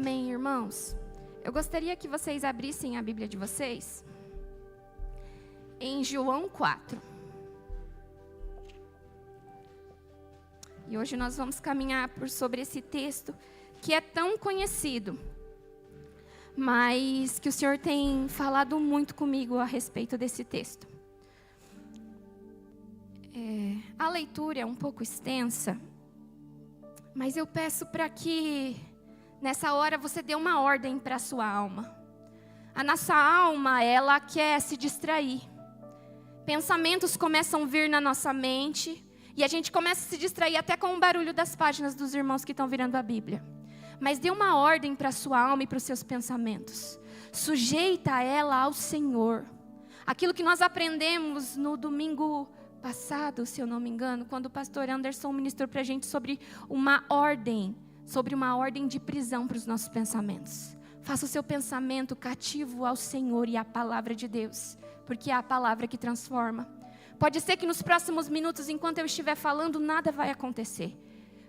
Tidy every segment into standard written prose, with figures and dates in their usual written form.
Amém, irmãos? Eu gostaria que vocês abrissem a Bíblia de vocês em João 4. E hoje nós vamos caminhar sobre esse texto que é tão conhecido, mas que o Senhor tem falado muito comigo a respeito desse texto. A leitura é um pouco extensa, mas eu peço para que nessa hora você dê uma ordem para a sua alma. A nossa alma, ela quer se distrair. Pensamentos começam a vir na nossa mente e a gente começa a se distrair até com o barulho das páginas dos irmãos que estão virando a Bíblia. Mas dê uma ordem para a sua alma e para os seus pensamentos. Sujeita ela ao Senhor. Aquilo que nós aprendemos no domingo passado, se eu não me engano, quando o pastor Anderson ministrou para a gente sobre uma ordem de prisão para os nossos pensamentos. Faça o seu pensamento cativo ao Senhor e à palavra de Deus, porque é a palavra que transforma. Pode ser que nos próximos minutos, enquanto eu estiver falando, nada vai acontecer,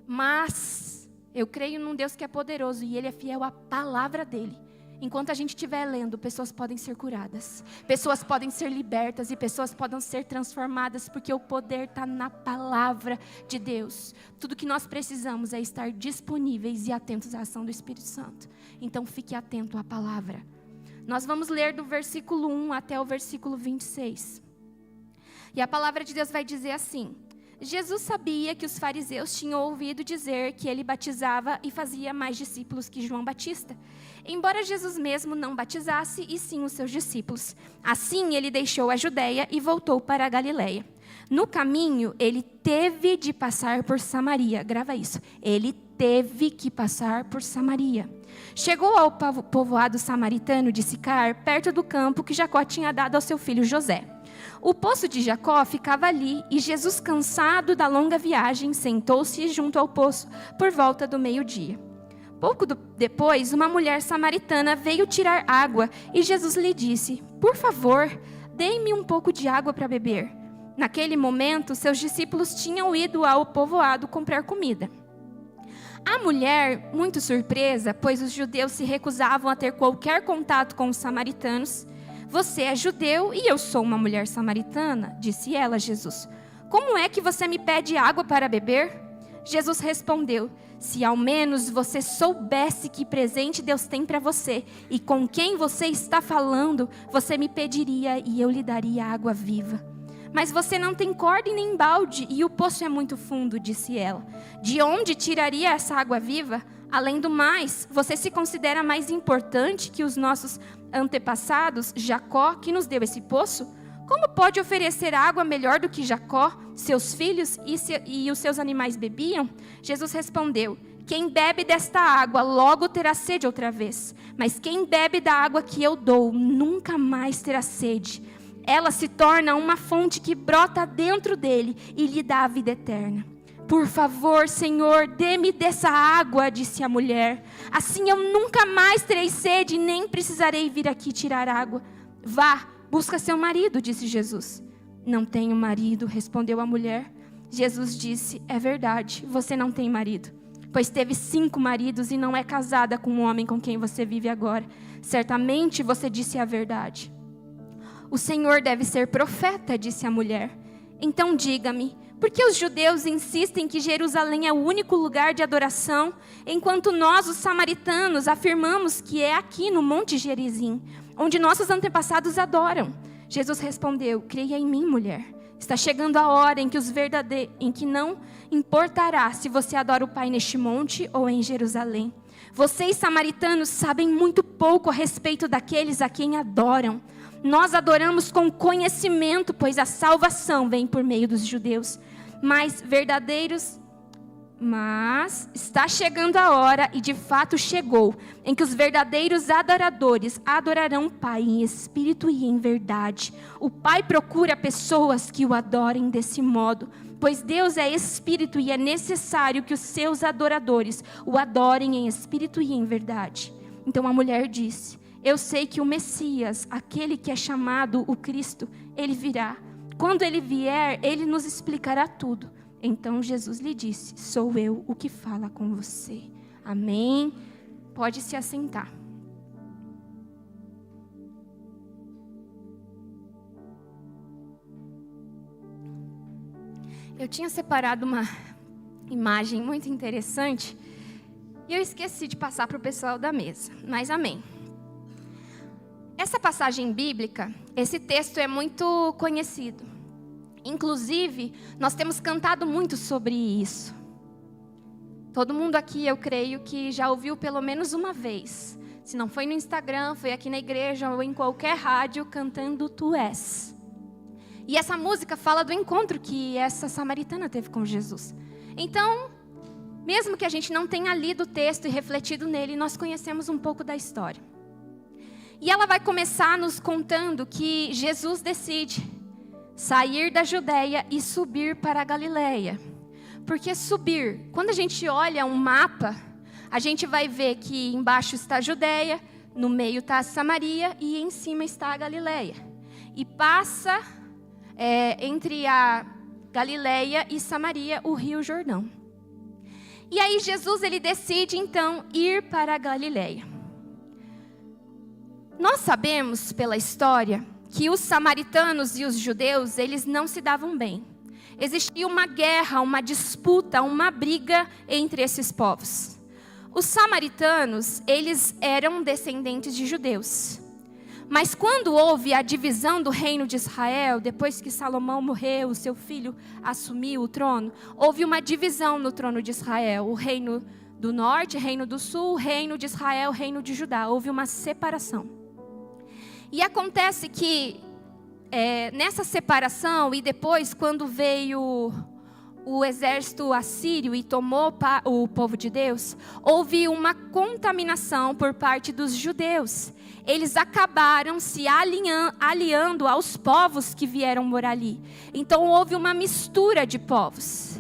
mas eu creio num Deus que é poderoso e Ele é fiel à palavra dEle. Enquanto a gente estiver lendo, pessoas podem ser curadas, pessoas podem ser libertas e pessoas podem ser transformadas, porque o poder está na palavra de Deus. Tudo que nós precisamos é estar disponíveis e atentos à ação do Espírito Santo. Então fique atento à palavra. Nós vamos ler do versículo 1 até o versículo 26. E a palavra de Deus vai dizer assim: Jesus sabia que os fariseus tinham ouvido dizer que ele batizava e fazia mais discípulos que João Batista, embora Jesus mesmo não batizasse, e sim os seus discípulos. Assim, ele deixou a Judeia e voltou para a Galileia. No caminho, ele teve de passar por Samaria. Grava isso. Ele teve que passar por Samaria. Chegou ao povoado samaritano de Sicar, perto do campo que Jacó tinha dado ao seu filho José. O poço de Jacó ficava ali, e Jesus, cansado da longa viagem, sentou-se junto ao poço por volta do meio-dia. Pouco depois, uma mulher samaritana veio tirar água, e Jesus lhe disse: "Por favor, dê-me um pouco de água para beber." Naquele momento, seus discípulos tinham ido ao povoado comprar comida. A mulher, muito surpresa, pois os judeus se recusavam a ter qualquer contato com os samaritanos: "Você é judeu e eu sou uma mulher samaritana", disse ela a Jesus. "Como é que você me pede água para beber?" Jesus respondeu: "Se ao menos você soubesse que presente Deus tem para você e com quem você está falando, você me pediria e eu lhe daria água viva. Mas você não tem corda e nem balde e o poço é muito fundo", disse ela. "De onde tiraria essa água viva? Além do mais, você se considera mais importante que os nossos antepassados, Jacó, que nos deu esse poço? Como pode oferecer água melhor do que Jacó, seus filhos e os seus animais bebiam?" Jesus respondeu: "Quem bebe desta água logo terá sede outra vez, mas quem bebe da água que eu dou nunca mais terá sede. Ela se torna uma fonte que brota dentro dele e lhe dá a vida eterna." "Por favor, Senhor, dê-me dessa água", disse a mulher. "Assim eu nunca mais terei sede e nem precisarei vir aqui tirar água." "Vá, busca seu marido", disse Jesus. "Não tenho marido", respondeu a mulher. Jesus disse: "É verdade, você não tem marido, pois teve 5 maridos e não é casada com o homem com quem você vive agora. Certamente você disse a verdade." "O Senhor deve ser profeta", disse a mulher. "Então diga-me, por que os judeus insistem que Jerusalém é o único lugar de adoração, enquanto nós, os samaritanos, afirmamos que é aqui no Monte Gerizim, onde nossos antepassados adoram?" Jesus respondeu: "Creia em mim, mulher. Está chegando a hora em que não importará se você adora o Pai neste monte ou em Jerusalém. Vocês, samaritanos, sabem muito pouco a respeito daqueles a quem adoram. Nós adoramos com conhecimento, pois a salvação vem por meio dos judeus. Mas está chegando a hora, e de fato chegou, em que os verdadeiros adoradores adorarão o Pai em espírito e em verdade. O Pai procura pessoas que o adorem desse modo, pois Deus é espírito e é necessário que os seus adoradores o adorem em espírito e em verdade." Então a mulher disse: "Eu sei que o Messias, aquele que é chamado o Cristo, ele virá. Quando ele vier, ele nos explicará tudo." Então Jesus lhe disse: "Sou eu o que fala com você." Amém? Pode se assentar. Eu tinha separado uma imagem muito interessante e eu esqueci de passar para o pessoal da mesa, mas amém. Essa passagem bíblica, esse texto é muito conhecido. Inclusive, nós temos cantado muito sobre isso. Todo mundo aqui, eu creio que já ouviu pelo menos uma vez. Se não foi no Instagram, foi aqui na igreja ou em qualquer rádio cantando Tu És. E essa música fala do encontro que essa samaritana teve com Jesus. Então, mesmo que a gente não tenha lido o texto e refletido nele, nós conhecemos um pouco da história. E ela vai começar nos contando que Jesus decide sair da Judeia e subir para a Galileia. Porque subir, quando a gente olha um mapa, a gente vai ver que embaixo está a Judeia, no meio está a Samaria e em cima está a Galileia. E passa entre a Galileia e Samaria o Rio Jordão. E aí Jesus ele decide então ir para a Galileia. Nós sabemos pela história que os samaritanos e os judeus, eles não se davam bem. Existia uma guerra, uma disputa, uma briga entre esses povos. Os samaritanos, eles eram descendentes de judeus. Mas quando houve a divisão do reino de Israel, depois que Salomão morreu, seu filho assumiu o trono, houve uma divisão no trono de Israel. O reino do norte, o reino do sul, o reino de Israel, o reino de Judá. Houve uma separação. E acontece que nessa separação, e depois quando veio o exército assírio e tomou o povo de Deus, houve uma contaminação por parte dos judeus. Eles acabaram se aliando aos povos que vieram morar ali. Então houve uma mistura de povos.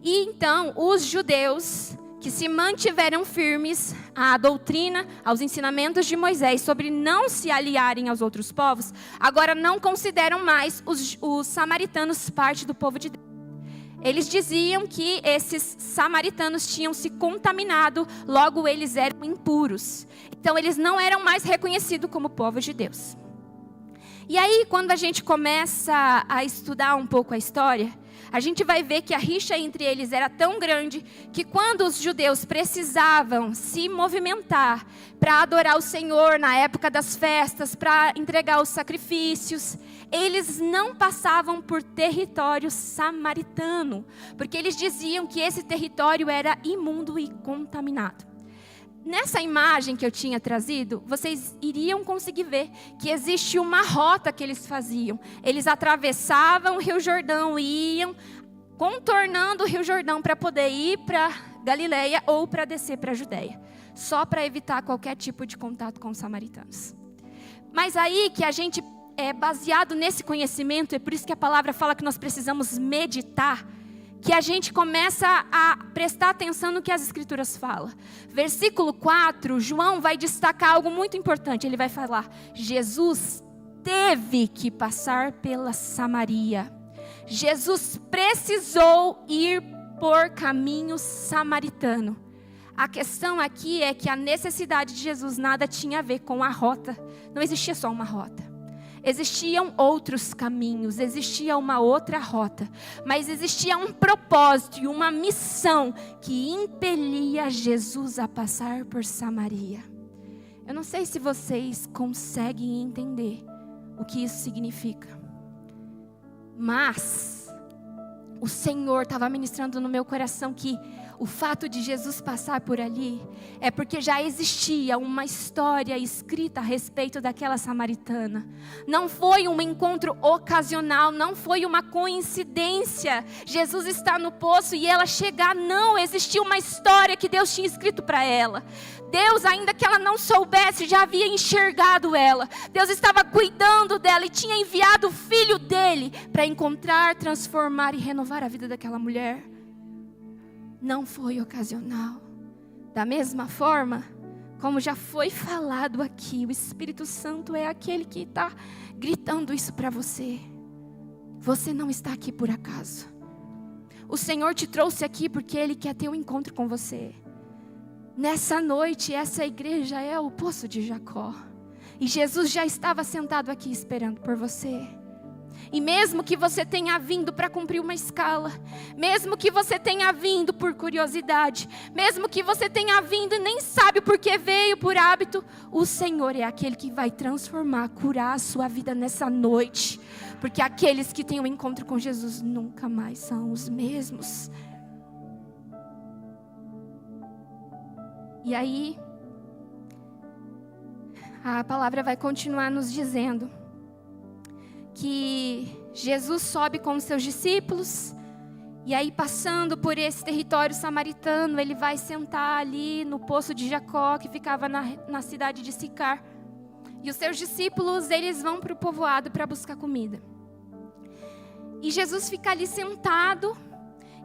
E então os judeus que se mantiveram firmes à doutrina, aos ensinamentos de Moisés sobre não se aliarem aos outros povos, agora não consideram mais os samaritanos parte do povo de Deus. Eles diziam que esses samaritanos tinham se contaminado, logo eles eram impuros. Então eles não eram mais reconhecidos como povo de Deus. E aí, quando a gente começa a estudar um pouco a história, a gente vai ver que a rixa entre eles era tão grande que quando os judeus precisavam se movimentar para adorar o Senhor na época das festas, para entregar os sacrifícios, eles não passavam por território samaritano, porque eles diziam que esse território era imundo e contaminado. Nessa imagem que eu tinha trazido, vocês iriam conseguir ver que existe uma rota que eles faziam. Eles atravessavam o Rio Jordão e iam contornando o Rio Jordão para poder ir para Galileia ou para descer para a Judeia, só para evitar qualquer tipo de contato com os samaritanos. Mas aí que a gente baseado nesse conhecimento, é por isso que a palavra fala que nós precisamos meditar, que a gente começa a prestar atenção no que as Escrituras falam. Versículo 4, João vai destacar algo muito importante. Ele vai falar, Jesus teve que passar pela Samaria. Jesus precisou ir por caminho samaritano. A questão aqui é que a necessidade de Jesus nada tinha a ver com a rota. Não existia só uma rota. Existiam outros caminhos, existia uma outra rota, mas existia um propósito e uma missão que impelia Jesus a passar por Samaria. Eu não sei se vocês conseguem entender o que isso significa, mas o Senhor estava ministrando no meu coração que o fato de Jesus passar por ali é porque já existia uma história escrita a respeito daquela samaritana. Não foi um encontro ocasional, não foi uma coincidência. Jesus está no poço e ela chegar, não, existia uma história que Deus tinha escrito para ela. Deus, ainda que ela não soubesse, já havia enxergado ela. Deus estava cuidando dela e tinha enviado o filho dele para encontrar, transformar e renovar a vida daquela mulher. Não foi ocasional. Da mesma forma, como já foi falado aqui, o Espírito Santo é aquele que está gritando isso para você. Você não está aqui por acaso. O Senhor te trouxe aqui porque Ele quer ter um encontro com você. Nessa noite, essa igreja é o poço de Jacó. E Jesus já estava sentado aqui esperando por você. E mesmo que você tenha vindo para cumprir uma escala, mesmo que você tenha vindo por curiosidade, mesmo que você tenha vindo e nem sabe por que veio, por hábito, o Senhor é aquele que vai transformar, curar a sua vida nessa noite. Porque aqueles que têm um encontro com Jesus nunca mais são os mesmos. E aí, a palavra vai continuar nos dizendo que Jesus sobe com os seus discípulos, e aí passando por esse território samaritano, ele vai sentar ali no poço de Jacó, que ficava na cidade de Sicar. E os seus discípulos, eles vão para o povoado para buscar comida. E Jesus fica ali sentado,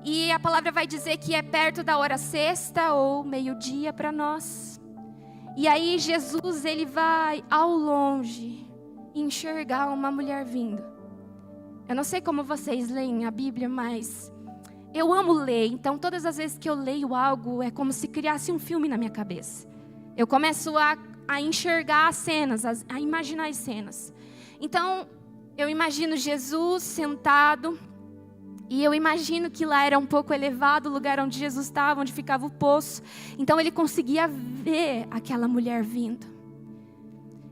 e a palavra vai dizer que é perto da hora sexta ou meio-dia para nós. E aí Jesus, ele vai ao longe enxergar uma mulher vindo. Eu não sei como vocês leem a Bíblia, mas eu amo ler. Então todas as vezes que eu leio algo, é como se criasse um filme na minha cabeça. Eu começo a enxergar as cenas, a imaginar as cenas. Então eu imagino Jesus sentado, e eu imagino que lá era um pouco elevado o lugar onde Jesus estava, onde ficava o poço. Então ele conseguia ver aquela mulher vindo.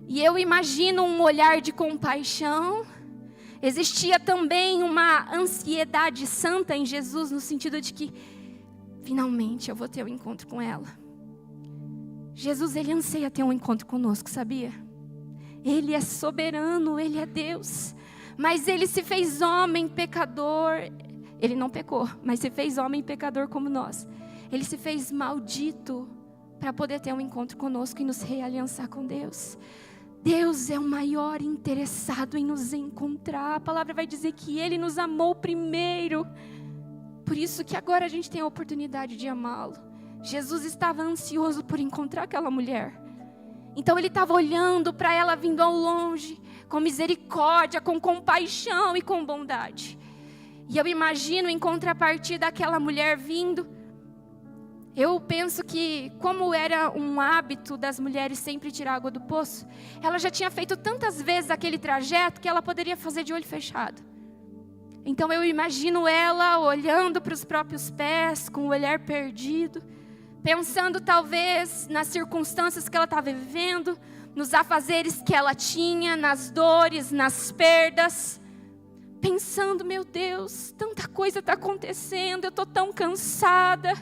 E eu imagino um olhar de compaixão. Existia também uma ansiedade santa em Jesus, no sentido de que, finalmente, eu vou ter um encontro com ela. Jesus, ele anseia ter um encontro conosco, sabia? Ele é soberano, ele é Deus. Mas ele se fez homem pecador. Ele não pecou, mas se fez homem pecador como nós. Ele se fez maldito para poder ter um encontro conosco e nos realiançar com Deus. Deus é o maior interessado em nos encontrar. A palavra vai dizer que Ele nos amou primeiro. Por isso que agora a gente tem a oportunidade de amá-lo. Jesus estava ansioso por encontrar aquela mulher. Então Ele estava olhando para ela vindo ao longe, com misericórdia, com compaixão e com bondade. E eu imagino em contrapartida daquela mulher vindo, eu penso que, como era um hábito das mulheres sempre tirar água do poço, ela já tinha feito tantas vezes aquele trajeto que ela poderia fazer de olho fechado. Então eu imagino ela olhando para os próprios pés, com o olhar perdido, pensando talvez nas circunstâncias que ela estava vivendo, nos afazeres que ela tinha, nas dores, nas perdas. Pensando, meu Deus, tanta coisa está acontecendo, eu estou tão cansada.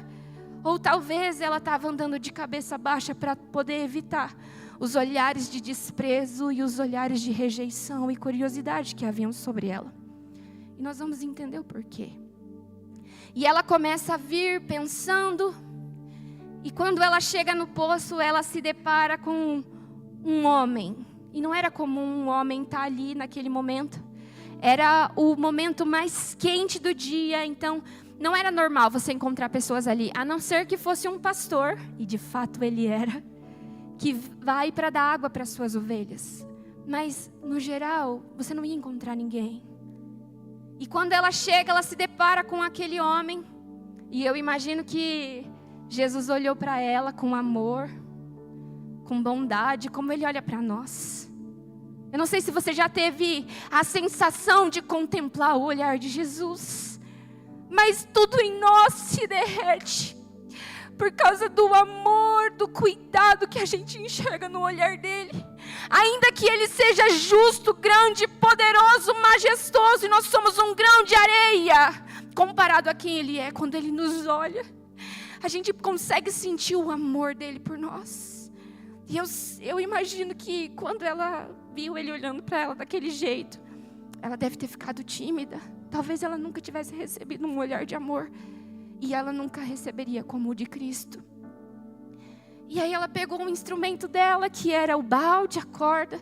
Ou talvez ela estava andando de cabeça baixa para poder evitar os olhares de desprezo e os olhares de rejeição e curiosidade que haviam sobre ela. E nós vamos entender o porquê. E ela começa a vir pensando, e quando ela chega no poço, ela se depara com um homem. E não era comum um homem estar ali naquele momento. Era o momento mais quente do dia, então não era normal você encontrar pessoas ali, a não ser que fosse um pastor, e de fato ele era, que vai para dar água para as suas ovelhas. Mas, no geral, você não ia encontrar ninguém. E quando ela chega, ela se depara com aquele homem, e eu imagino que Jesus olhou para ela com amor, com bondade, como Ele olha para nós. Eu não sei se você já teve a sensação de contemplar o olhar de Jesus, mas tudo em nós se derrete por causa do amor, do cuidado que a gente enxerga no olhar dele. Ainda que ele seja justo, grande, poderoso, majestoso, e nós somos um grão de areia comparado a quem ele é, quando ele nos olha, a gente consegue sentir o amor dele por nós. E eu imagino que quando ela viu ele olhando para ela daquele jeito, ela deve ter ficado tímida. Talvez ela nunca tivesse recebido um olhar de amor, e ela nunca receberia como o de Cristo. E aí ela pegou um instrumento dela, que era o balde, a corda,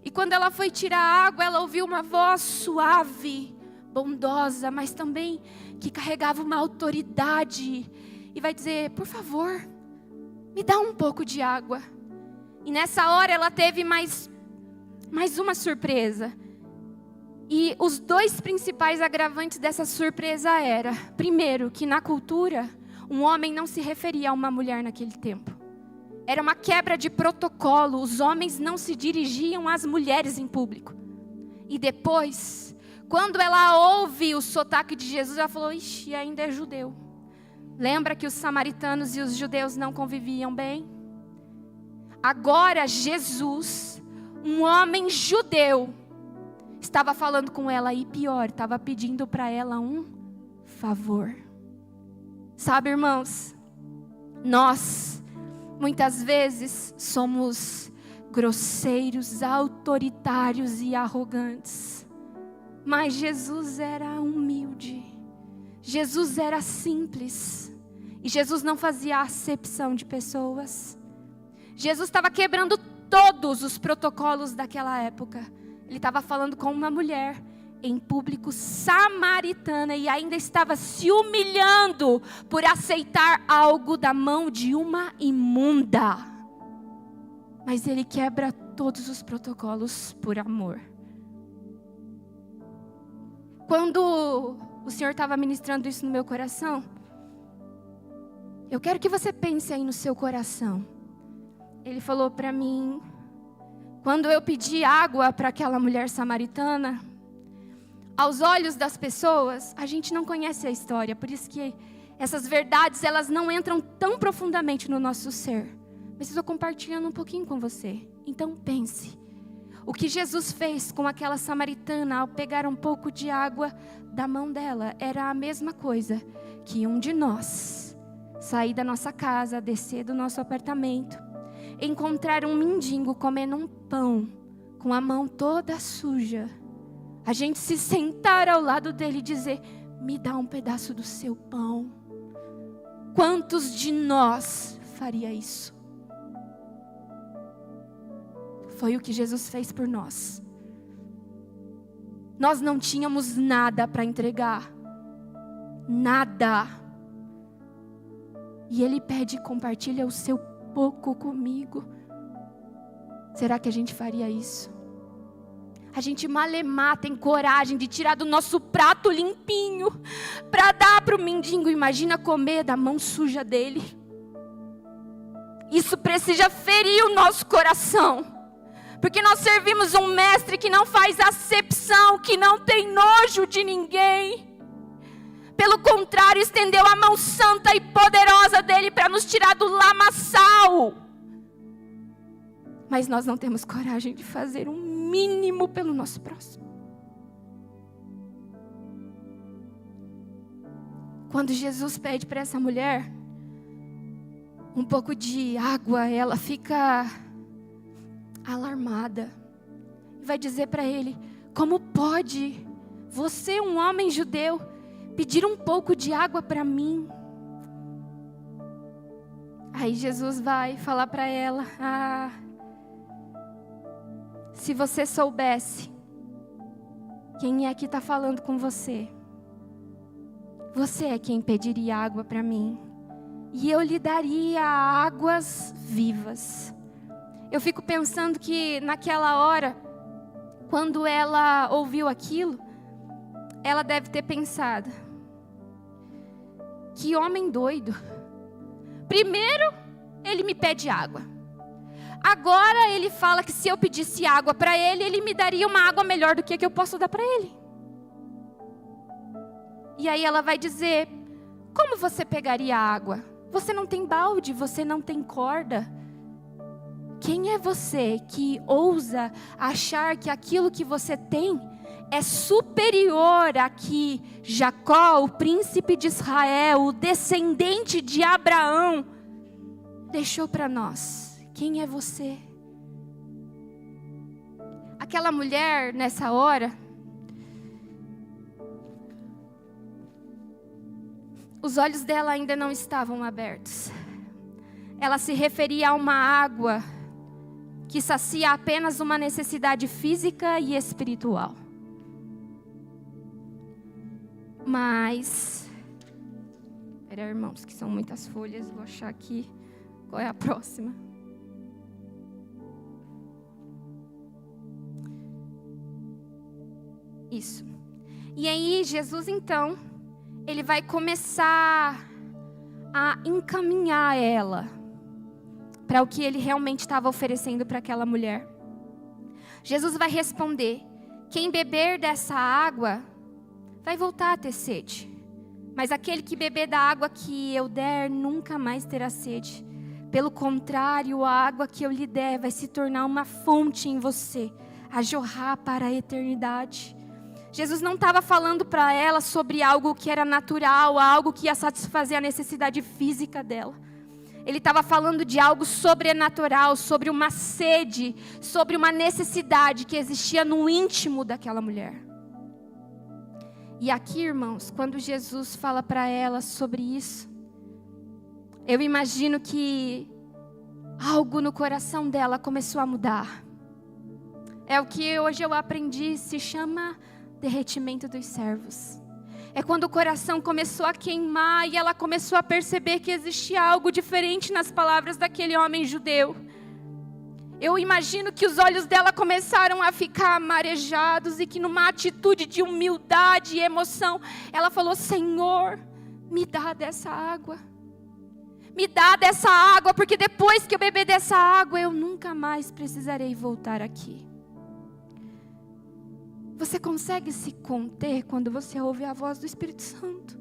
e quando ela foi tirar a água, ela ouviu uma voz suave, bondosa, mas também que carregava uma autoridade, e vai dizer: por favor, me dá um pouco de água. E nessa hora ela teve mais uma surpresa. E os dois principais agravantes dessa surpresa era, primeiro, que na cultura, Um homem não se referia a uma mulher naquele tempo. Era uma quebra de protocolo. Os homens não se dirigiam às mulheres em público. E depois, quando ela ouve o sotaque de Jesus, ela falou: ixi, ainda é judeu. Lembra que os samaritanos e os judeus não conviviam bem? Agora Jesus, um homem judeu, estava falando com ela e pior, estava pedindo para ela um favor. Sabe, irmãos, nós muitas vezes somos grosseiros, autoritários e arrogantes. Mas Jesus era humilde. Jesus era simples. E Jesus não fazia acepção de pessoas. Jesus estava quebrando todos os protocolos daquela época. Ele estava falando com uma mulher em público, samaritana, e ainda estava se humilhando por aceitar algo da mão de uma imunda. Mas ele quebra todos os protocolos por amor. Quando o Senhor estava ministrando isso no meu coração, eu quero que você pense aí no seu coração. Ele falou para mim, quando eu pedi água para aquela mulher samaritana, aos olhos das pessoas, a gente não conhece a história, por isso que essas verdades, elas não entram tão profundamente no nosso ser. Mas eu estou compartilhando um pouquinho com você. Então pense, o que Jesus fez com aquela samaritana ao pegar um pouco de água da mão dela, era a mesma coisa que um de nós sair da nossa casa, descer do nosso apartamento, encontrar um mendigo comendo um pão com a mão toda suja, a gente se sentar ao lado dele e dizer: me dá um pedaço do seu pão. Quantos de nós faria isso? Foi o que Jesus fez por nós. Nós não tínhamos nada para entregar. Nada. E Ele pede: compartilha o seu pouco comigo. Será que a gente faria isso? A gente malemar tem coragem de tirar do nosso prato limpinho para dar para o mendigo. Imagina comer da mão suja dele. Isso precisa ferir o nosso coração. Porque nós servimos um mestre que não faz acepção, que não tem nojo de ninguém. Pelo contrário, estendeu a mão santa e poderosa dele para nos tirar do lamaçal. Mas nós não temos coragem de fazer um mínimo pelo nosso próximo. Quando Jesus pede para essa mulher um pouco de água, ela fica alarmada. E vai dizer para ele: como pode você, um homem judeu, pedir um pouco de água para mim? Aí Jesus vai falar para ela: se você soubesse quem é que está falando com você, você é quem pediria água para mim, e eu lhe daria águas vivas. Eu fico pensando que naquela hora, quando ela ouviu aquilo, ela deve ter pensado: que homem doido. Primeiro, ele me pede água. Agora ele fala que se eu pedisse água para ele, ele me daria uma água melhor do que a que eu posso dar para ele. E aí ela vai dizer: como você pegaria água? Você não tem balde, você não tem corda. Quem é você que ousa achar que aquilo que você tem é superior a que Jacó, o príncipe de Israel, o descendente de Abraão, deixou para nós? Quem é você? Aquela mulher, nessa hora, os olhos dela ainda não estavam abertos. Ela se referia a uma água que sacia apenas uma necessidade física e espiritual. Mas, espera, irmãos, que são muitas folhas, vou achar aqui qual é a próxima. Isso. E aí Jesus, então, ele vai começar a encaminhar ela para o que ele realmente estava oferecendo para aquela mulher. Jesus vai responder: quem beber dessa água vai voltar a ter sede, mas aquele que beber da água que eu der nunca mais terá sede. Pelo contrário, a água que eu lhe der vai se tornar uma fonte em você, a jorrar para a eternidade. Jesus não estava falando para ela sobre algo que era natural, algo que ia satisfazer a necessidade física dela. Ele estava falando de algo sobrenatural, sobre uma sede, sobre uma necessidade que existia no íntimo daquela mulher. E aqui, irmãos, quando Jesus fala para ela sobre isso, eu imagino que algo no coração dela começou a mudar. É o que hoje eu aprendi, se chama derretimento dos servos. É quando o coração começou a queimar e ela começou a perceber que existia algo diferente nas palavras daquele homem judeu. Eu imagino que os olhos dela começaram a ficar marejados e que numa atitude de humildade e emoção, ela falou: Senhor, me dá dessa água. Me dá dessa água, porque depois que eu beber dessa água, eu nunca mais precisarei voltar aqui. Você consegue se conter quando você ouve a voz do Espírito Santo?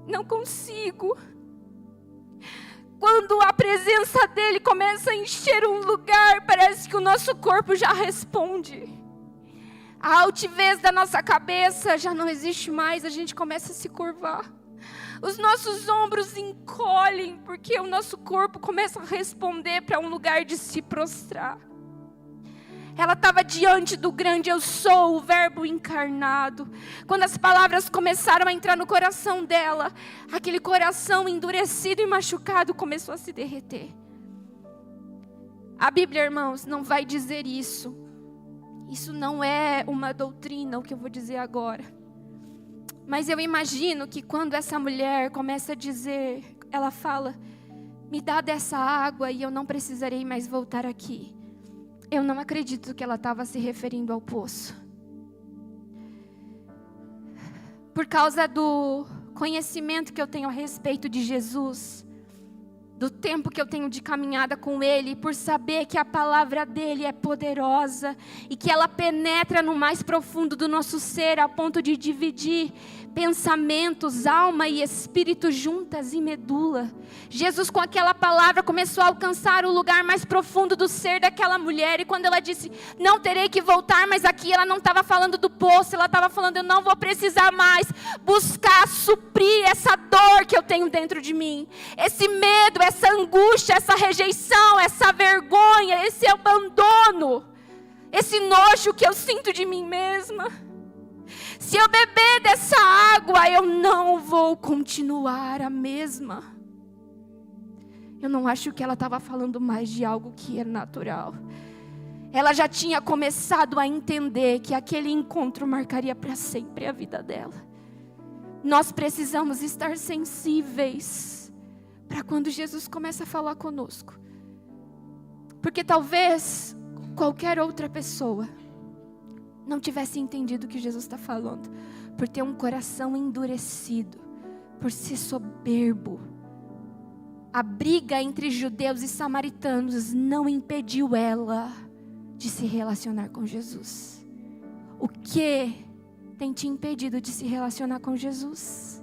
Não consigo. Quando a presença dele começa a encher um lugar, parece que o nosso corpo já responde. A altivez da nossa cabeça já não existe mais, a gente começa a se curvar. Os nossos ombros encolhem, porque o nosso corpo começa a responder para um lugar de se prostrar. Ela estava diante do grande eu sou, o verbo encarnado. Quando as palavras começaram a entrar no coração dela, aquele coração endurecido e machucado começou a se derreter. A Bíblia, irmãos, não vai dizer isso. Isso não é uma doutrina, o que eu vou dizer agora. Mas eu imagino que quando essa mulher começa a dizer, ela fala: me dá dessa água e eu não precisarei mais voltar aqui. Eu não acredito que ela estava se referindo ao poço. Por causa do conhecimento que eu tenho a respeito de Jesus, do tempo que eu tenho de caminhada com Ele, por saber que a palavra dEle é poderosa e que ela penetra no mais profundo do nosso ser, a ponto de dividir pensamentos, alma e espírito juntas em medula. Jesus, com aquela palavra, começou a alcançar o lugar mais profundo do ser daquela mulher. E quando ela disse: não terei que voltar, mas aqui ela não estava falando do poço, ela estava falando: eu não vou precisar mais buscar suprir essa dor que eu tenho dentro de mim, esse medo, essa angústia, essa rejeição, essa vergonha, esse abandono, esse nojo que eu sinto de mim mesma. Se eu beber dessa água, eu não vou continuar a mesma. Eu não acho que ela estava falando mais de algo que é natural. Ela já tinha começado a entender que aquele encontro marcaria para sempre a vida dela. Nós precisamos estar sensíveis para quando Jesus começa a falar conosco. Porque talvez qualquer outra pessoa não tivesse entendido o que Jesus está falando, por ter um coração endurecido, por ser soberbo. A briga entre judeus e samaritanos não impediu ela de se relacionar com Jesus. O que tem te impedido de se relacionar com Jesus?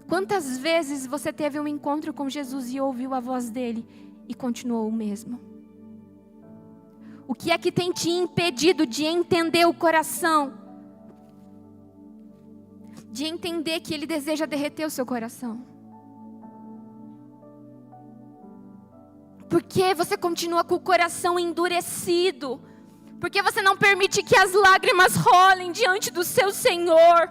Quantas vezes você teve um encontro com Jesus e ouviu a voz dele e continuou o mesmo? O que é que tem te impedido de entender o coração? De entender que ele deseja derreter o seu coração? Por que você continua com o coração endurecido? Por que você não permite que as lágrimas rolem diante do seu Senhor?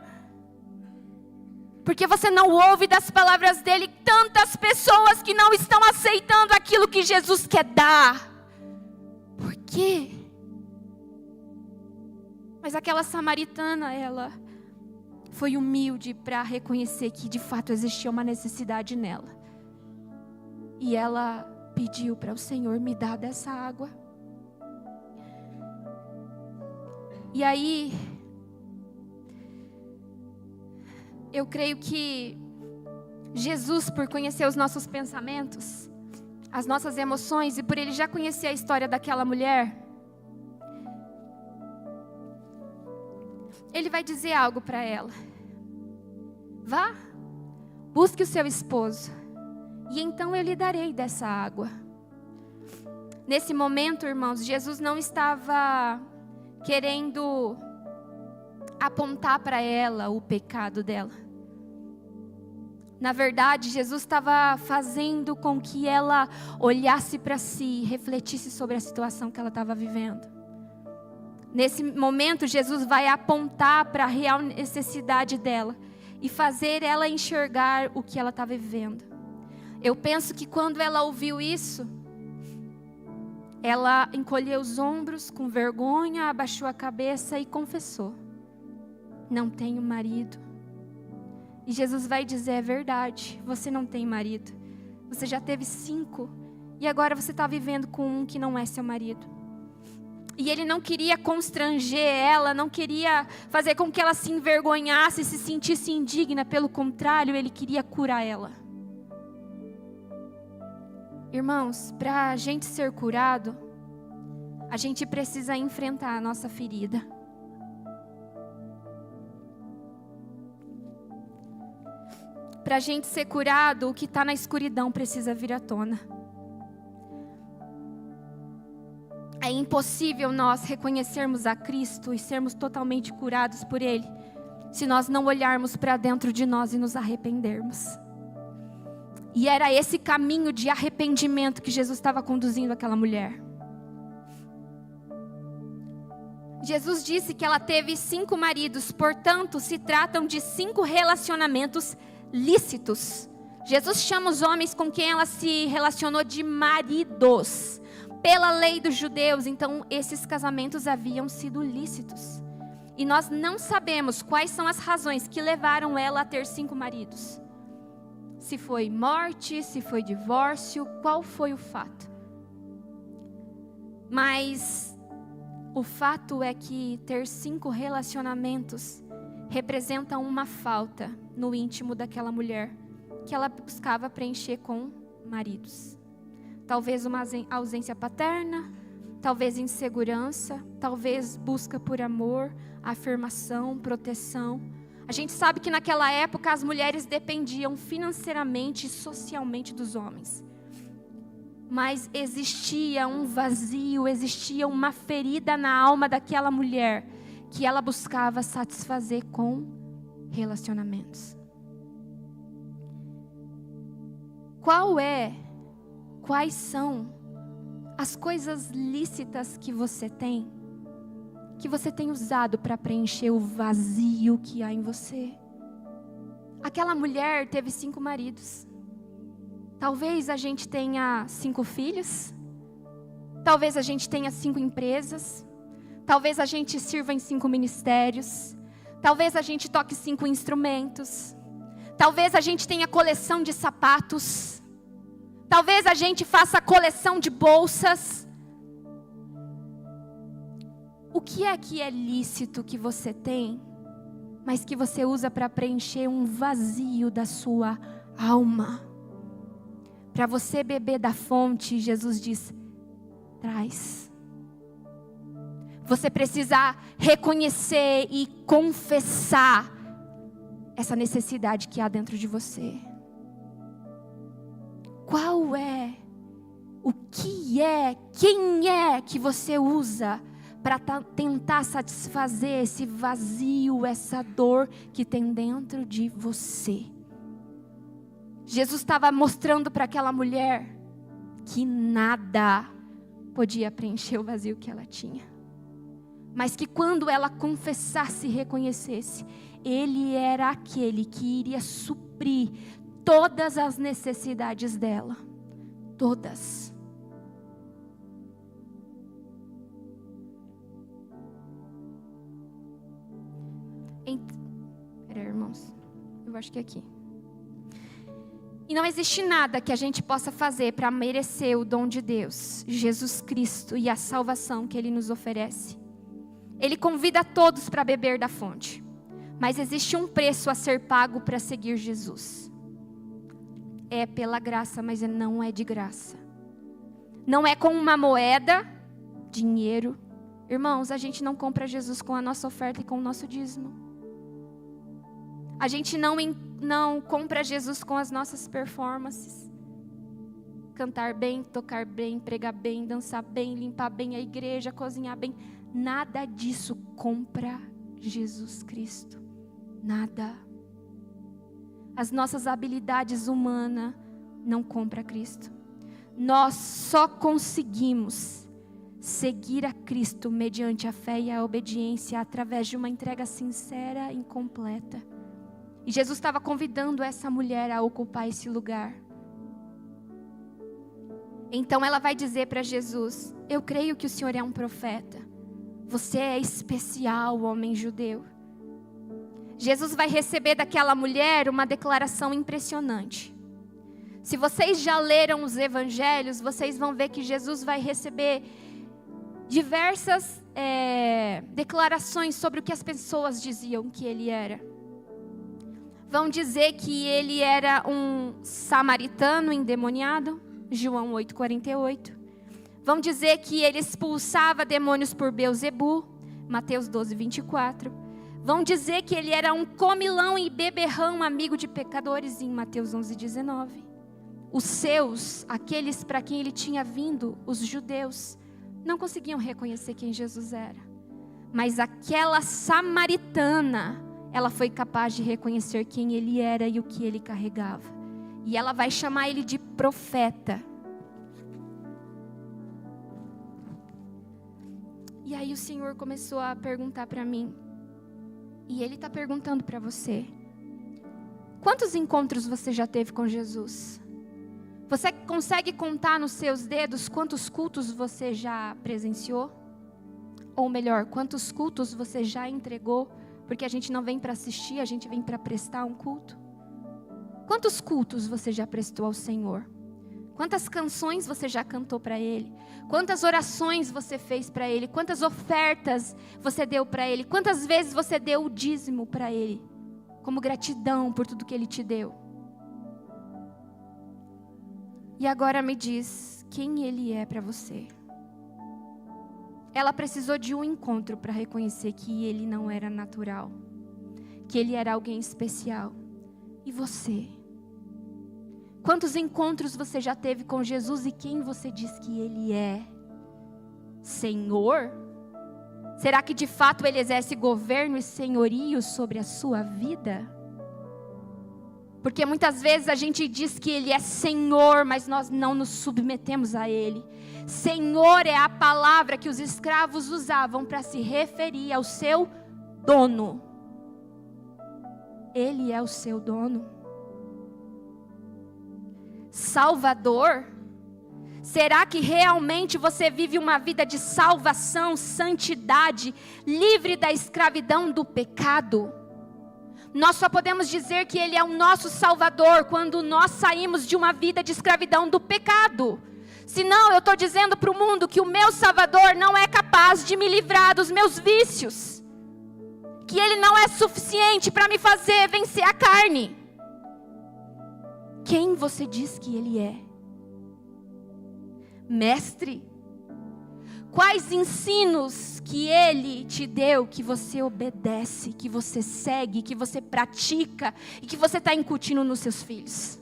Por que você não ouve das palavras dele tantas pessoas que não estão aceitando aquilo que Jesus quer dar? Por quê? Mas aquela samaritana, ela foi humilde para reconhecer que de fato existia uma necessidade nela. E ela pediu para o Senhor: me dá dessa água. E aí, eu creio que Jesus, por conhecer os nossos pensamentos, as nossas emoções, e por Ele já conhecer a história daquela mulher, Ele vai dizer algo para ela. Vá, busque o seu esposo, e então eu lhe darei dessa água. Nesse momento, irmãos, Jesus não estava querendo apontar para ela o pecado dela. Na verdade, Jesus estava fazendo com que ela olhasse para si e refletisse sobre a situação que ela estava vivendo. Nesse momento, Jesus vai apontar para a real necessidade dela e fazer ela enxergar o que ela estava vivendo. Eu penso que quando ela ouviu isso, ela encolheu os ombros com vergonha, abaixou a cabeça e confessou: não tenho marido. E Jesus vai dizer: é verdade, você não tem marido. Você já teve 5 e agora você está vivendo com um que não é seu marido. E ele não queria constranger ela, não queria fazer com que ela se envergonhasse, se sentisse indigna. Pelo contrário, ele queria curar ela. Irmãos, para a gente ser curado, a gente precisa enfrentar a nossa ferida. Para a gente ser curado, o que está na escuridão precisa vir à tona. É impossível nós reconhecermos a Cristo e sermos totalmente curados por Ele, se nós não olharmos para dentro de nós e nos arrependermos. E era esse caminho de arrependimento que Jesus estava conduzindo aquela mulher. Jesus disse que ela teve 5 maridos, portanto, se tratam de 5 relacionamentos lícitos. Jesus chama os homens com quem ela se relacionou de maridos. Pela lei dos judeus, então, esses casamentos haviam sido lícitos. E nós não sabemos quais são as razões que levaram ela a ter 5 maridos. Se foi morte, se foi divórcio, qual foi o fato? Mas o fato é que ter 5 relacionamentos representa uma falta no íntimo daquela mulher, que ela buscava preencher com maridos. Talvez uma ausência paterna, talvez insegurança, talvez busca por amor, afirmação, proteção. A gente sabe que naquela época as mulheres dependiam financeiramente e socialmente dos homens. Mas existia um vazio, existia uma ferida na alma daquela mulher que ela buscava satisfazer com relacionamentos. Quais são as coisas lícitas que você tem usado para preencher o vazio que há em você? Aquela mulher teve 5 maridos. Talvez a gente tenha 5 filhos. Talvez a gente tenha 5 empresas. Talvez a gente sirva em 5 ministérios. Talvez a gente toque 5 instrumentos. Talvez a gente tenha coleção de sapatos. Talvez a gente faça coleção de bolsas. O que é lícito que você tem, mas que você usa para preencher um vazio da sua alma? Para você beber da fonte, Jesus diz: traz. Você precisa reconhecer e confessar essa necessidade que há dentro de você. Qual é, o que é, quem é que você usa para tentar satisfazer esse vazio, essa dor que tem dentro de você? Jesus estava mostrando para aquela mulher que nada podia preencher o vazio que ela tinha. Mas que quando ela confessasse e reconhecesse, Ele era aquele que iria suprir todas as necessidades dela. Todas. Peraí, irmãos. Eu acho que é aqui. E não existe nada que a gente possa fazer para merecer o dom de Deus, Jesus Cristo, e a salvação que Ele nos oferece. Ele convida todos para beber da fonte. Mas existe um preço a ser pago para seguir Jesus. é pela graça, mas não é de graça. Não é com uma moeda, dinheiro. Irmãos, a gente não compra Jesus com a nossa oferta e com o nosso dízimo. A gente não compra Jesus com as nossas performances. Cantar bem, tocar bem, pregar bem, dançar bem, limpar bem a igreja, cozinhar bem. Nada disso compra Jesus Cristo. Nada. As nossas habilidades humanas não compram Cristo. Nós só conseguimos seguir a Cristo mediante a fé e a obediência através de uma entrega sincera e completa. E Jesus estava convidando essa mulher a ocupar esse lugar. Então ela vai dizer para Jesus: eu creio que o Senhor é um profeta. Você é especial, homem judeu. Jesus vai receber daquela mulher uma declaração impressionante. Se vocês já leram os evangelhos, vocês vão ver que Jesus vai receber diversas declarações sobre o que as pessoas diziam que ele era. Vão dizer que ele era um samaritano endemoniado, João 8,48. Vão dizer que ele expulsava demônios por Beelzebu, Mateus 12,24. Vão dizer que ele era um comilão e beberrão, amigo de pecadores, em Mateus 11,19. Os seus, aqueles para quem ele tinha vindo, os judeus, não conseguiam reconhecer quem Jesus era. Mas aquela samaritana, ela foi capaz de reconhecer quem ele era e o que ele carregava. E ela vai chamar ele de profeta. E aí o Senhor começou a perguntar para mim. E Ele está perguntando para você. Quantos encontros você já teve com Jesus? Você consegue contar nos seus dedos quantos cultos você já presenciou? Ou melhor, quantos cultos você já entregou? Porque a gente não vem para assistir, a gente vem para prestar um culto. Quantos cultos você já prestou ao Senhor? Quantas canções você já cantou para Ele? Quantas orações você fez para Ele? Quantas ofertas você deu para Ele? Quantas vezes você deu o dízimo para Ele? Como gratidão por tudo que Ele te deu. E agora me diz quem Ele é para você. Ela precisou de um encontro para reconhecer que Ele não era natural. Que Ele era alguém especial. E você? Quantos encontros você já teve com Jesus e quem você diz que Ele é? Senhor? Será que de fato Ele exerce governo e senhorio sobre a sua vida? Porque muitas vezes a gente diz que Ele é Senhor, mas nós não nos submetemos a Ele. Senhor é a palavra que os escravos usavam para se referir ao seu dono. Ele é o seu dono. Salvador? Será que realmente você vive uma vida de salvação, santidade, livre da escravidão do pecado? Nós só podemos dizer que Ele é o nosso Salvador quando nós saímos de uma vida de escravidão do pecado. Senão eu estou dizendo para o mundo que o meu Salvador não é capaz de me livrar dos meus vícios. Que Ele não é suficiente para me fazer vencer a carne. Quem você diz que Ele é? Mestre? Quais ensinos que Ele te deu que você obedece, que você segue, que você pratica e que você está incutindo nos seus filhos?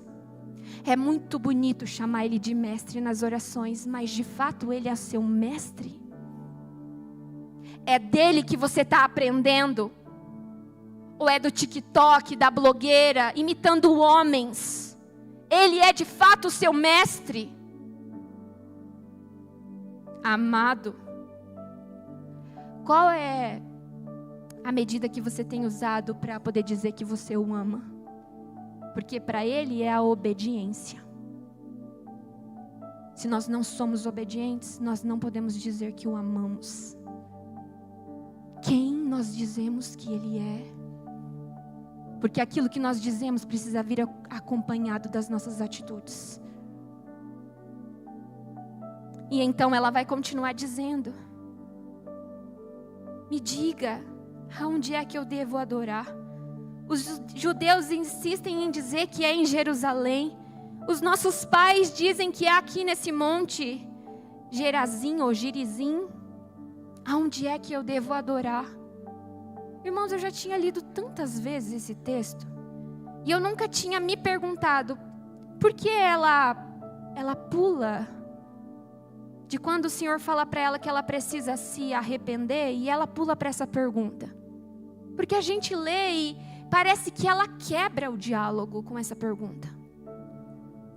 É muito bonito chamar Ele de mestre nas orações, mas de fato Ele é seu mestre? É dele que você está aprendendo? Ou é do TikTok, da blogueira, imitando homens? Ele é de fato o seu mestre? Amado, qual é a medida que você tem usado para poder dizer que você o ama? Porque para Ele é a obediência. Se nós não somos obedientes, nós não podemos dizer que o amamos. Quem nós dizemos que Ele é? Porque aquilo que nós dizemos precisa vir acompanhado das nossas atitudes. E então ela vai continuar dizendo: me diga, aonde é que eu devo adorar? Os judeus insistem em dizer que é em Jerusalém. Os nossos pais dizem que é aqui nesse monte Gerazim ou Gerizim, aonde é que eu devo adorar? Irmãos, eu já tinha lido tantas vezes esse texto, e eu nunca tinha me perguntado, por que ela pula de quando o Senhor fala para ela que ela precisa se arrepender, e ela pula para essa pergunta? Porque a gente lê e parece que ela quebra o diálogo com essa pergunta.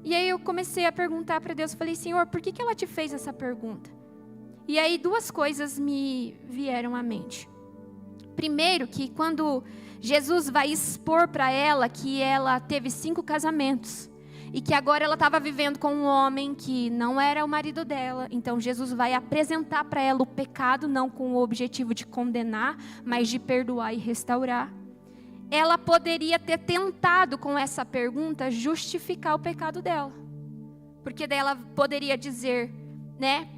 E aí eu comecei a perguntar para Deus, falei, Senhor, por que ela te fez essa pergunta? E aí 2 coisas me vieram à mente. Primeiro, que quando Jesus vai expor para ela que ela teve 5 casamentos, e que agora ela estava vivendo com um homem que não era o marido dela, então Jesus vai apresentar para ela o pecado, não com o objetivo de condenar, mas de perdoar e restaurar. Ela poderia ter tentado com essa pergunta justificar o pecado dela. Porque daí ela poderia dizer, né,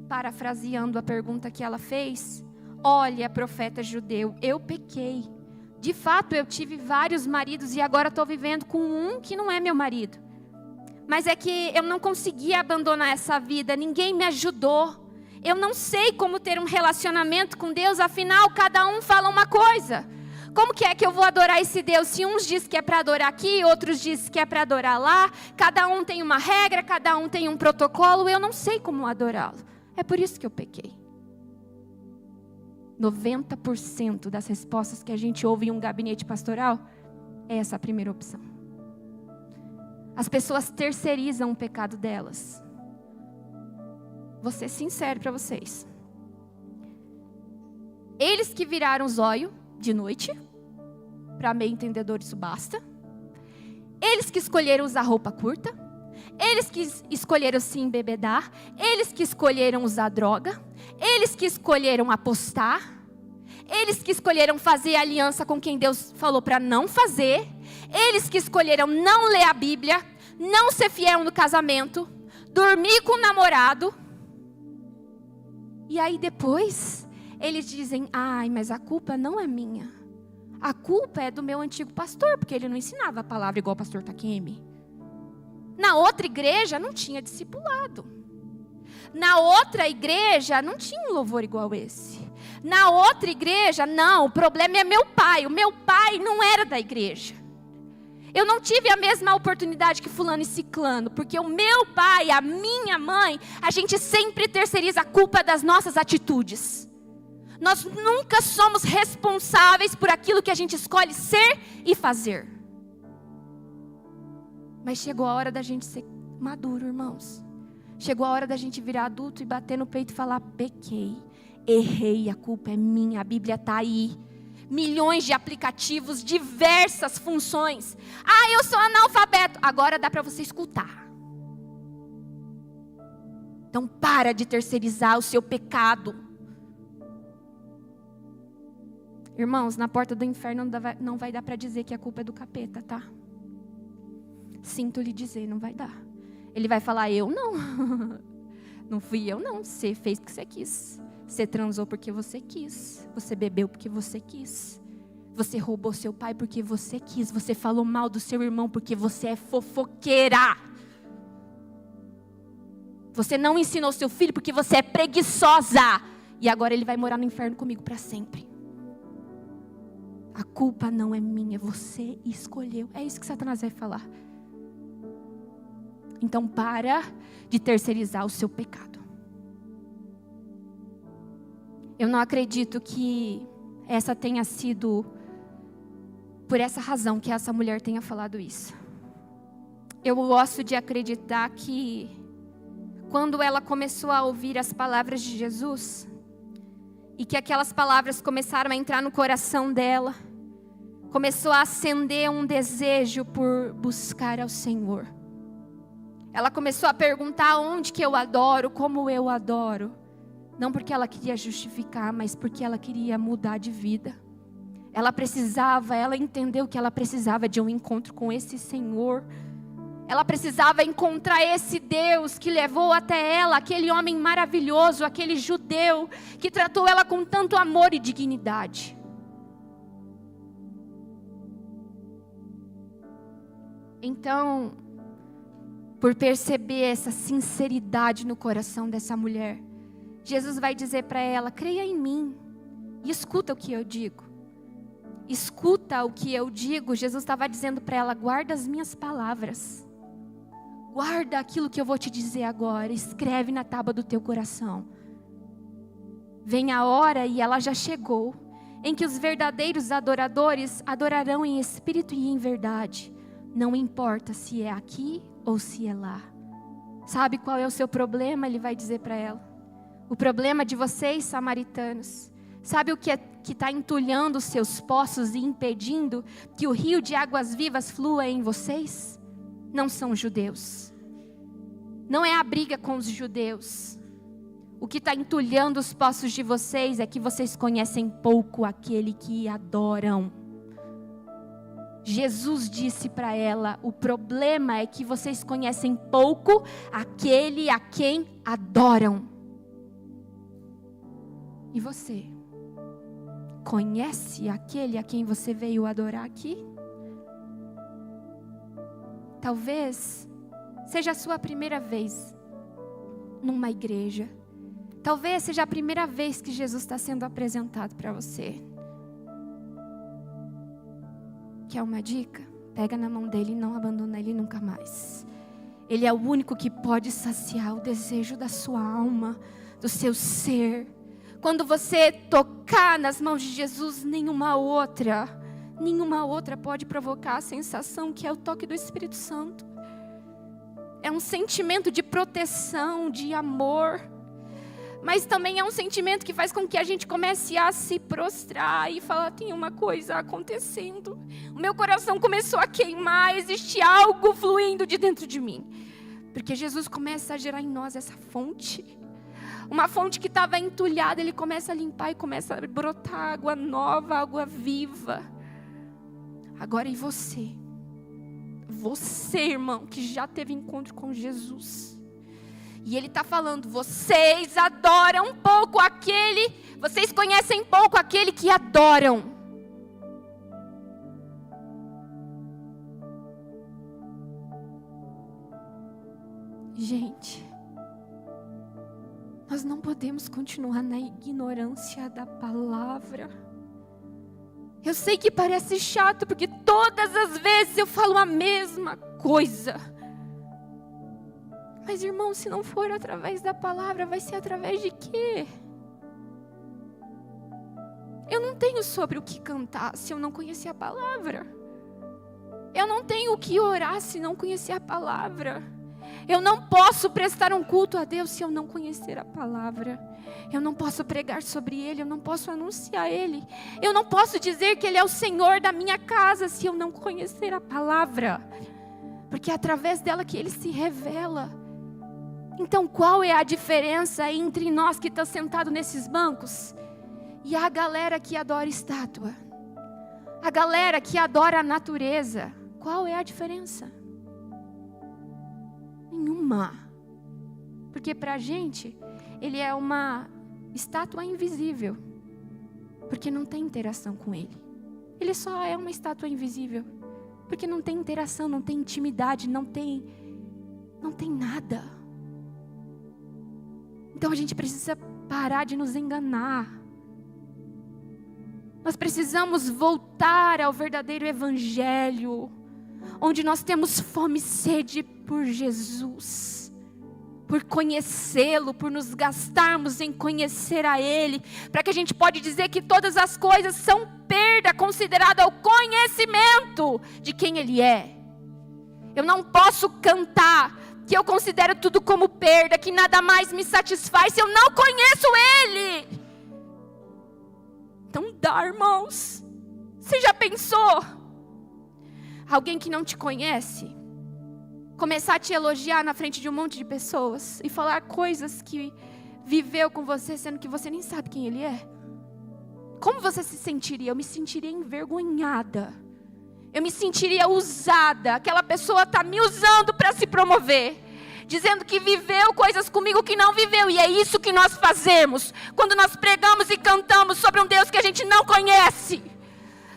parafraseando a pergunta que ela fez, olha, profeta judeu, eu pequei. De fato, eu tive vários maridos e agora estou vivendo com um que não é meu marido. Mas é que eu não consegui abandonar essa vida, ninguém me ajudou. Eu não sei como ter um relacionamento com Deus, afinal, cada um fala uma coisa. Como que é que eu vou adorar esse Deus? Se uns dizem que é para adorar aqui, outros dizem que é para adorar lá. Cada um tem uma regra, cada um tem um protocolo. Eu não sei como adorá-lo. É por isso que eu pequei. 90% das respostas que a gente ouve em um gabinete pastoral é essa a primeira opção. As pessoas terceirizam o pecado delas. Vou ser sincero para vocês. Eles que viraram os olhos de noite, para meio entendedor isso basta. Eles que escolheram usar roupa curta, eles que escolheram se embebedar, eles que escolheram usar droga, eles que escolheram apostar, eles que escolheram fazer aliança com quem Deus falou para não fazer, eles que escolheram não ler a Bíblia, não ser fiel no casamento, dormir com o namorado. E aí depois eles dizem, ai, mas a culpa não é minha. A culpa é do meu antigo pastor, porque ele não ensinava a palavra igual o pastor Takemi. Na outra igreja não tinha discipulado. Na outra igreja não tinha um louvor igual esse. Na outra igreja, não, o problema é meu pai. O meu pai não era da igreja. Eu não tive a mesma oportunidade que fulano e ciclano, porque o meu pai, a minha mãe, a gente sempre terceiriza a culpa das nossas atitudes. Nós nunca somos responsáveis por aquilo que a gente escolhe ser e fazer. Mas chegou a hora da gente ser maduro, irmãos. Chegou a hora da gente virar adulto e bater no peito e falar, pequei, errei, a culpa é minha, a Bíblia está aí. Milhões de aplicativos, diversas funções. Ah, eu sou analfabeto. Agora dá para você escutar. Então para de terceirizar o seu pecado. Irmãos, na porta do inferno não vai dar para dizer que a culpa é do capeta, tá? Sinto lhe dizer, não vai dar. Ele vai falar, eu não. Não fui eu não, você fez porque você quis. Você transou porque você quis. Você bebeu porque você quis. Você roubou seu pai porque você quis. Você falou mal do seu irmão porque você é fofoqueira. Você não ensinou seu filho porque você é preguiçosa. E agora ele vai morar no inferno comigo para sempre. A culpa não é minha, você escolheu. É isso que Satanás vai falar. Então para de terceirizar o seu pecado. Eu não acredito que essa tenha sido por essa razão que essa mulher tenha falado isso. Eu gosto de acreditar que quando ela começou a ouvir as palavras de Jesus, e que aquelas palavras começaram a entrar no coração dela, começou a acender um desejo por buscar ao Senhor. Ela começou a perguntar onde que eu adoro, como eu adoro. Não porque ela queria justificar, mas porque ela queria mudar de vida. Ela entendeu que ela precisava de um encontro com esse Senhor. Ela precisava encontrar esse Deus que levou até ela, aquele homem maravilhoso, aquele judeu, que tratou ela com tanto amor e dignidade. Então, por perceber essa sinceridade no coração dessa mulher, Jesus vai dizer para ela: creia em mim e escuta o que eu digo. Escuta o que eu digo. Jesus estava dizendo para ela: guarda as minhas palavras. Guarda aquilo que eu vou te dizer agora. Escreve na tábua do teu coração. Vem a hora, e ela já chegou, em que os verdadeiros adoradores adorarão em espírito e em verdade. Não importa se é aqui ou se é lá. Sabe qual é o seu problema? Ele vai dizer para ela. O problema de vocês, samaritanos. Sabe o que está entulhando os seus poços e impedindo que o rio de águas vivas flua em vocês? Não são os judeus. Não é a briga com os judeus. O que está entulhando os poços de vocês é que vocês conhecem pouco aquele que adoram. Jesus disse para ela: o problema é que vocês conhecem pouco aquele a quem adoram. E você? Conhece aquele a quem você veio adorar aqui? Talvez seja a sua primeira vez numa igreja. Talvez seja a primeira vez que Jesus está sendo apresentado para você. Quer uma dica? Pega na mão dele e não abandona ele nunca mais. Ele é o único que pode saciar o desejo da sua alma, do seu ser. Quando você tocar nas mãos de Jesus, nenhuma outra pode provocar a sensação que é o toque do Espírito Santo. É um sentimento de proteção, de amor, mas também é um sentimento que faz com que a gente comece a se prostrar e falar: tem uma coisa acontecendo. O meu coração começou a queimar, existe algo fluindo de dentro de mim. Porque Jesus começa a gerar em nós essa fonte. Uma fonte que estava entulhada, ele começa a limpar e começa a brotar água nova, água viva. Agora, e você? Você, irmão, que já teve encontro com Jesus. E ele está falando: vocês adoram pouco aquele, vocês conhecem pouco aquele que adoram. Gente, nós não podemos continuar na ignorância da palavra. Eu sei que parece chato, porque todas as vezes eu falo a mesma coisa. Mas, irmão, se não for através da palavra, vai ser através de quê? Eu não tenho sobre o que cantar se eu não conhecer a palavra. Eu não tenho o que orar se não conhecer a palavra. Eu não posso prestar um culto a Deus se eu não conhecer a palavra. Eu não posso pregar sobre Ele, eu não posso anunciar Ele. Eu não posso dizer que Ele é o Senhor da minha casa se eu não conhecer a palavra. Porque é através dela que Ele se revela. Então, qual é a diferença entre nós que estamos sentados nesses bancos e a galera que adora estátua? A galera que adora a natureza. Qual é a diferença? Nenhuma. Porque para a gente, ele é uma estátua invisível. Porque não tem interação com ele. Ele só é uma estátua invisível. Porque não tem interação, não tem intimidade, não tem nada. Então a gente precisa parar de nos enganar. Nós precisamos voltar ao verdadeiro evangelho, onde nós temos fome e sede por Jesus, por conhecê-lo, por nos gastarmos em conhecer a Ele, para que a gente pode dizer que todas as coisas são perda considerada ao conhecimento de quem Ele é. Eu não posso cantar que eu considero tudo como perda, que nada mais me satisfaz se eu não conheço Ele. Então dá, irmãos. Você já pensou? Alguém que não te conhece começar a te elogiar na frente de um monte de pessoas e falar coisas que viveu com você, sendo que você nem sabe quem ele é? Como você se sentiria? Eu me sentiria envergonhada. Eu me sentiria usada. Aquela pessoa está me usando para se promover, dizendo que viveu coisas comigo que não viveu. E é isso que nós fazemos quando nós pregamos e cantamos sobre um Deus que a gente não conhece.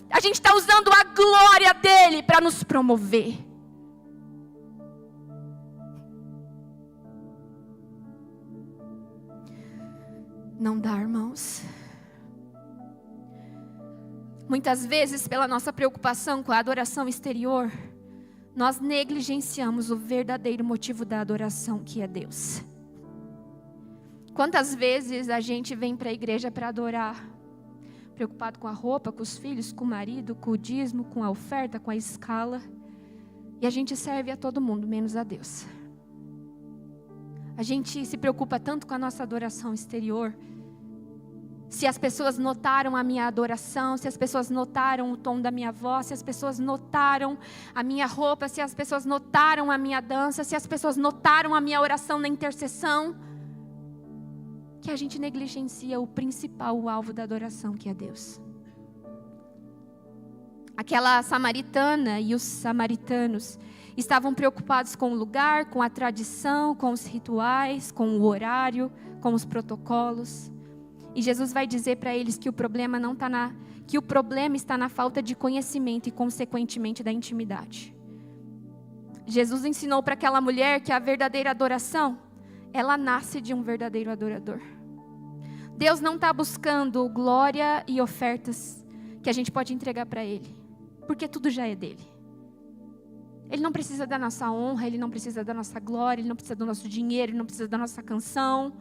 A gente está usando a glória dele para nos promover. Não dá, irmãos. Muitas vezes, pela nossa preocupação com a adoração exterior, nós negligenciamos o verdadeiro motivo da adoração, que é Deus. Quantas vezes a gente vem para a igreja para adorar, preocupado com a roupa, com os filhos, com o marido, com o dízimo, com a oferta, com a escala, e a gente serve a todo mundo, menos a Deus. A gente se preocupa tanto com a nossa adoração exterior. Se as pessoas notaram a minha adoração, se as pessoas notaram o tom da minha voz, se as pessoas notaram a minha roupa, se as pessoas notaram a minha dança, se as pessoas notaram a minha oração na intercessão, que a gente negligencia o principal, o alvo da adoração, que é Deus. Aquela samaritana e os samaritanos estavam preocupados com o lugar, com a tradição, com os rituais, com o horário, com os protocolos. E Jesus vai dizer para eles que o problema está na falta de conhecimento e, consequentemente, da intimidade. Jesus ensinou para aquela mulher que a verdadeira adoração, ela nasce de um verdadeiro adorador. Deus não está buscando glória e ofertas que a gente pode entregar para Ele, porque tudo já é dele. Ele não precisa da nossa honra, Ele não precisa da nossa glória, Ele não precisa do nosso dinheiro, Ele não precisa da nossa canção.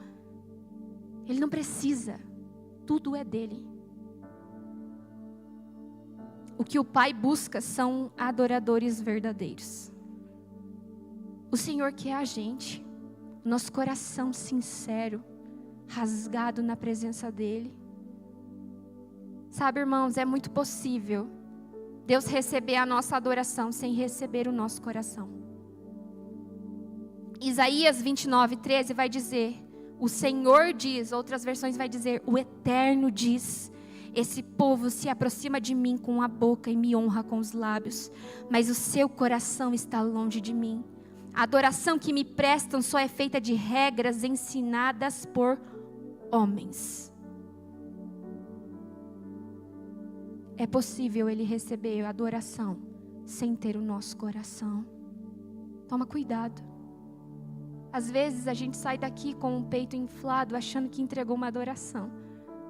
Ele não precisa, tudo é dele. O que o Pai busca são adoradores verdadeiros. O Senhor quer a gente, nosso coração sincero, rasgado na presença dEle. Sabe, irmãos, é muito possível Deus receber a nossa adoração sem receber o nosso coração. Isaías 29:13 vai dizer: o Senhor diz, outras versões vai dizer, o Eterno diz: esse povo se aproxima de mim com a boca e me honra com os lábios, mas o seu coração está longe de mim. A adoração que me prestam só é feita de regras ensinadas por homens. É possível Ele receber a adoração sem ter o nosso coração. Toma cuidado. Às vezes a gente sai daqui com o peito inflado, achando que entregou uma adoração.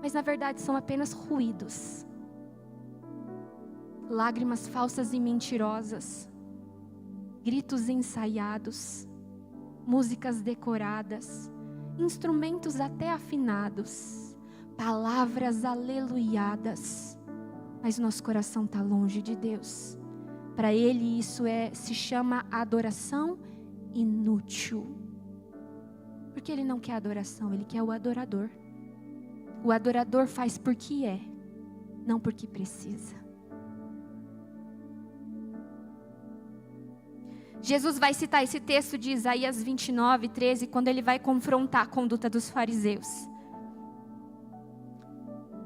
Mas na verdade são apenas ruídos. Lágrimas falsas e mentirosas. Gritos ensaiados. Músicas decoradas. Instrumentos até afinados. Palavras aleluiadas. Mas nosso coração está longe de Deus. Para Ele isso se chama adoração inútil. Porque Ele não quer adoração, Ele quer o adorador. O adorador faz porque é, não porque precisa. Jesus vai citar esse texto de Isaías 29:13, quando Ele vai confrontar a conduta dos fariseus.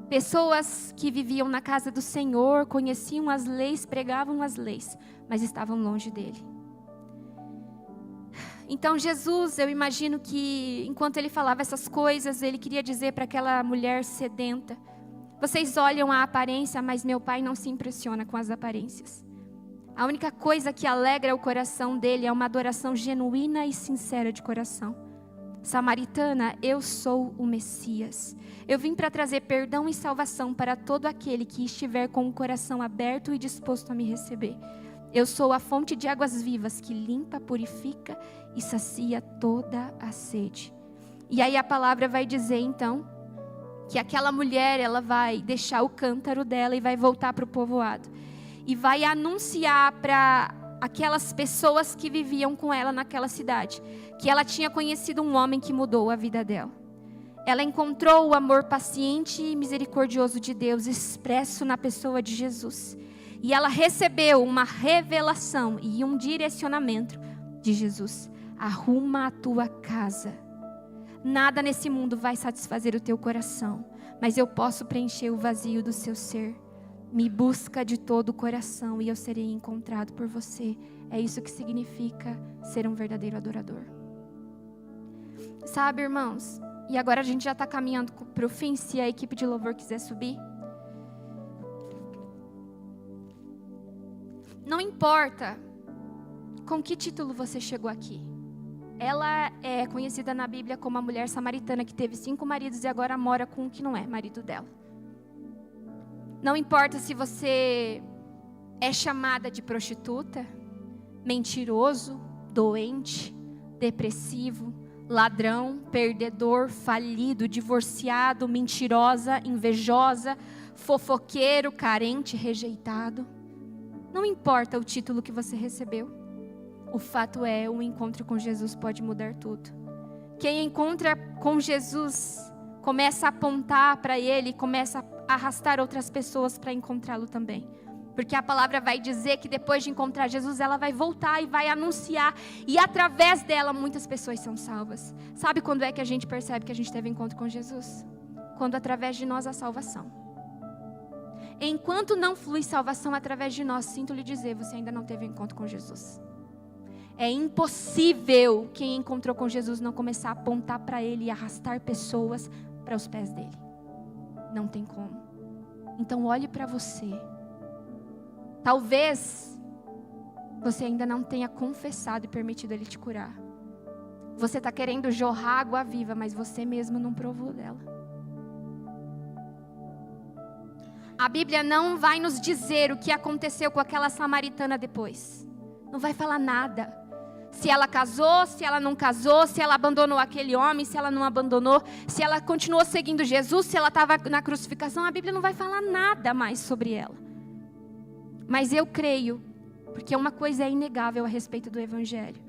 Pessoas que viviam na casa do Senhor, conheciam as leis, pregavam as leis, mas estavam longe dEle. Então Jesus, eu imagino que enquanto Ele falava essas coisas, Ele queria dizer para aquela mulher sedenta: vocês olham a aparência, mas meu Pai não se impressiona com as aparências. A única coisa que alegra o coração dEle é uma adoração genuína e sincera de coração. Samaritana, eu sou o Messias. Eu vim para trazer perdão e salvação para todo aquele que estiver com o coração aberto e disposto a me receber. Eu sou a fonte de águas vivas que limpa, purifica e sacia toda a sede. E aí a palavra vai dizer então que aquela mulher, ela vai deixar o cântaro dela e vai voltar para o povoado. E vai anunciar para aquelas pessoas que viviam com ela naquela cidade, que ela tinha conhecido um homem que mudou a vida dela. Ela encontrou o amor paciente e misericordioso de Deus expresso na pessoa de Jesus. E ela recebeu uma revelação e um direcionamento de Jesus. Arruma a tua casa. Nada nesse mundo vai satisfazer o teu coração, mas eu posso preencher o vazio do seu ser. Me busca de todo o coração e eu serei encontrado por você. É isso que significa ser um verdadeiro adorador. Sabe, irmãos? E agora a gente já está caminhando para o fim, se a equipe de louvor quiser subir. Não importa com que título você chegou aqui. Ela é conhecida na Bíblia como a mulher samaritana que teve 5 maridos e agora mora com um que não é marido dela. Não importa se você é chamada de prostituta, mentiroso, doente, depressivo, ladrão, perdedor, falido, divorciado, mentirosa, invejosa, fofoqueiro, carente, rejeitado. Não importa o título que você recebeu. O fato é, o encontro com Jesus pode mudar tudo. Quem encontra com Jesus começa a apontar para Ele, começa a arrastar outras pessoas para encontrá-lo também. Porque a palavra vai dizer que depois de encontrar Jesus, ela vai voltar e vai anunciar. E através dela, muitas pessoas são salvas. Sabe quando é que a gente percebe que a gente teve encontro com Jesus? Quando através de nós há salvação. Enquanto não flui salvação através de nós, sinto lhe dizer, você ainda não teve encontro com Jesus. É impossível quem encontrou com Jesus não começar a apontar para Ele e arrastar pessoas para os pés dEle. Não tem como. Então olhe para você. Talvez você ainda não tenha confessado e permitido Ele te curar. Você está querendo jorrar água viva, mas você mesmo não provou dela. A Bíblia não vai nos dizer o que aconteceu com aquela samaritana depois. Não vai falar nada. Se ela casou, se ela não casou, se ela abandonou aquele homem, se ela não abandonou, se ela continuou seguindo Jesus, se ela estava na crucificação, a Bíblia não vai falar nada mais sobre ela. Mas eu creio, porque uma coisa é inegável a respeito do Evangelho.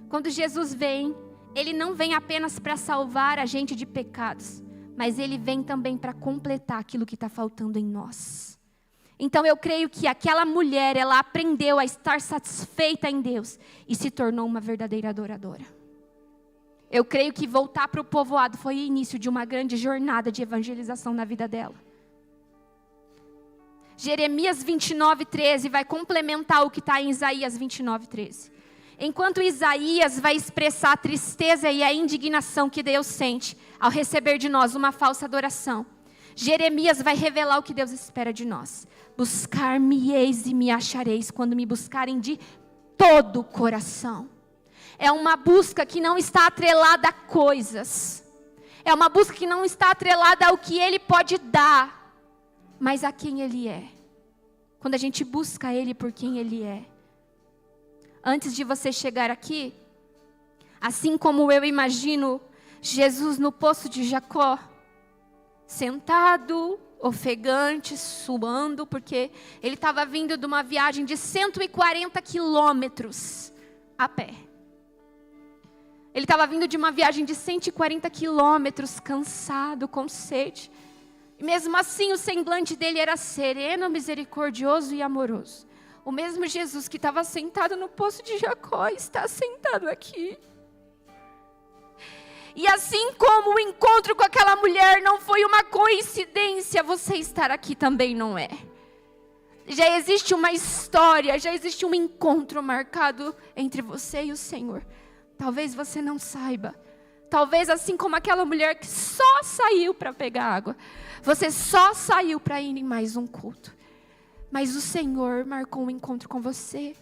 Quando Jesus vem, Ele não vem apenas para salvar a gente de pecados, mas Ele vem também para completar aquilo que está faltando em nós. Então eu creio que aquela mulher, ela aprendeu a estar satisfeita em Deus e se tornou uma verdadeira adoradora. Eu creio que voltar para o povoado foi o início de uma grande jornada de evangelização na vida dela. Jeremias 29:13 vai complementar o que está em Isaías 29:13. Enquanto Isaías vai expressar a tristeza e a indignação que Deus sente ao receber de nós uma falsa adoração, Jeremias vai revelar o que Deus espera de nós. Buscar-me-eis e me achareis quando me buscarem de todo o coração. É uma busca que não está atrelada a coisas. É uma busca que não está atrelada ao que Ele pode dar, mas a quem Ele é. Quando a gente busca Ele por quem Ele é. Antes de você chegar aqui, assim como eu imagino Jesus no poço de Jacó, sentado, ofegante, suando, porque ele estava vindo de uma viagem de 140 quilômetros a pé. Ele estava vindo de uma viagem de 140 quilômetros, cansado, com sede. E mesmo assim o semblante dele era sereno, misericordioso e amoroso. O mesmo Jesus que estava sentado no poço de Jacó está sentado aqui. E assim como o encontro com aquela mulher não foi uma coincidência, você estar aqui também não é. Já existe uma história, já existe um encontro marcado entre você e o Senhor. Talvez você não saiba. Talvez assim como aquela mulher que só saiu para pegar água. Você só saiu para ir em mais um culto. Mas o Senhor marcou um encontro com você.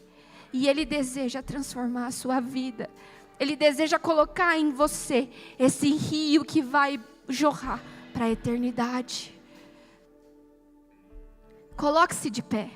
E Ele deseja transformar a sua vida. Ele deseja colocar em você esse rio que vai jorrar para a eternidade. Coloque-se de pé.